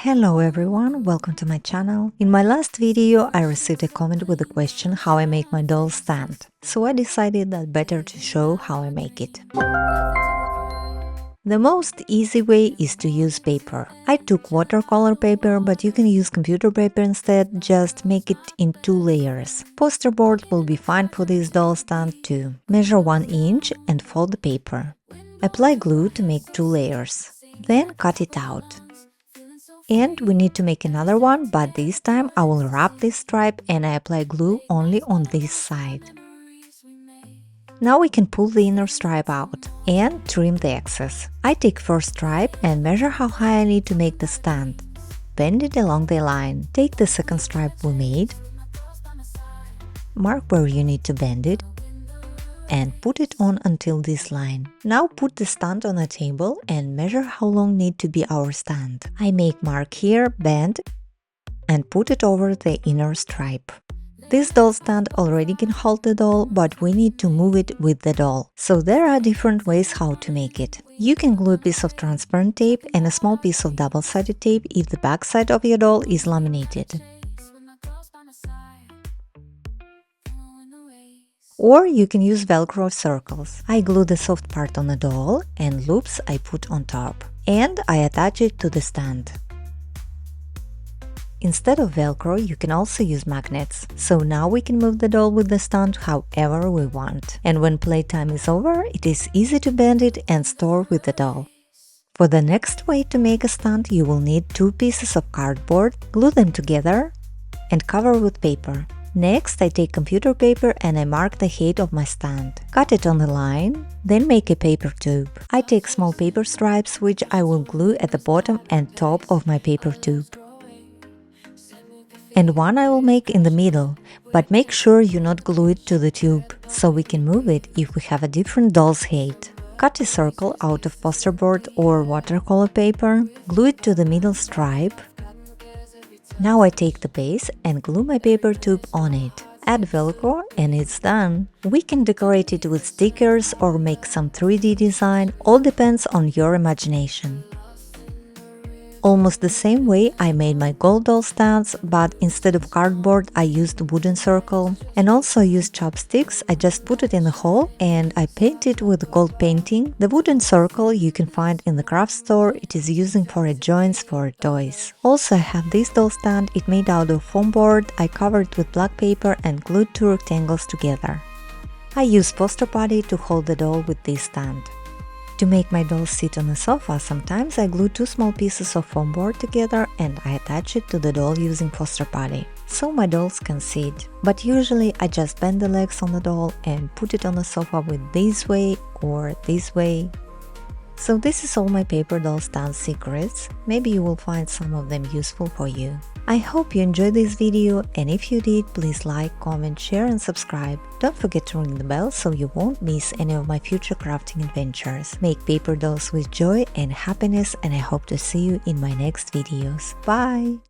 Hello everyone, welcome to my channel. In my last video, I received a comment with the question how I make my doll stand. So I decided that better to show how I make it. The most easy way is to use paper. I took watercolor paper, but you can use computer paper instead, just make it in 2 layers. Poster board will be fine for this doll stand too. Measure 1 inch and fold the paper. Apply glue to make 2 layers. Then cut it out. And we need to make another one, but this time I will wrap this stripe and I apply glue only on this side. Now we can pull the inner stripe out and trim the excess. I take first stripe and measure how high I need to make the stand. Bend it along the line. Take the second stripe we made, mark where you need to bend it, and put it on until this line. Now put the stand on a table and measure how long need to be our stand. I make mark here, bend, and put it over the inner stripe. This doll stand already can hold the doll, but we need to move it with the doll. So there are different ways how to make it. You can glue a piece of transparent tape and a small piece of double-sided tape if the back side of your doll is laminated. Or you can use Velcro circles. I glue the soft part on the doll and loops I put on top. And I attach it to the stand. Instead of Velcro, you can also use magnets. So now we can move the doll with the stand however we want. And when playtime is over, it is easy to bend it and store with the doll. For the next way to make a stand, you will need 2 pieces of cardboard, glue them together, and cover with paper. Next, I take computer paper and I mark the height of my stand. Cut it on the line, then make a paper tube. I take small paper stripes which I will glue at the bottom and top of my paper tube. And one I will make in the middle, but make sure you not glue it to the tube, so we can move it if we have a different doll's height. Cut a circle out of poster board or watercolor paper, glue it to the middle stripe. Now I take the base and glue my paper tube on it. Add Velcro and it's done. We can decorate it with stickers or make some 3D design, all depends on your imagination. Almost the same way I made my gold doll stands, but instead of cardboard I used wooden circle and also used chopsticks. I just put it in the hole and I paint it with gold painting. The wooden circle you can find in the craft store, it is using for joints for toys. Also I have this doll stand, it made out of foam board, I covered with black paper and glued 2 rectangles together. I use poster putty to hold the doll with this stand. To make my doll sit on a sofa, sometimes I glue 2 small pieces of foam board together and I attach it to the doll using poster putty, so my dolls can sit. But usually I just bend the legs on the doll and put it on the sofa with this way or this way. So this is all my paper doll stand secrets. Maybe you will find some of them useful for you. I hope you enjoyed this video, and if you did, please like, comment, share and subscribe. Don't forget to ring the bell so you won't miss any of my future crafting adventures. Make paper dolls with joy and happiness, and I hope to see you in my next videos. Bye!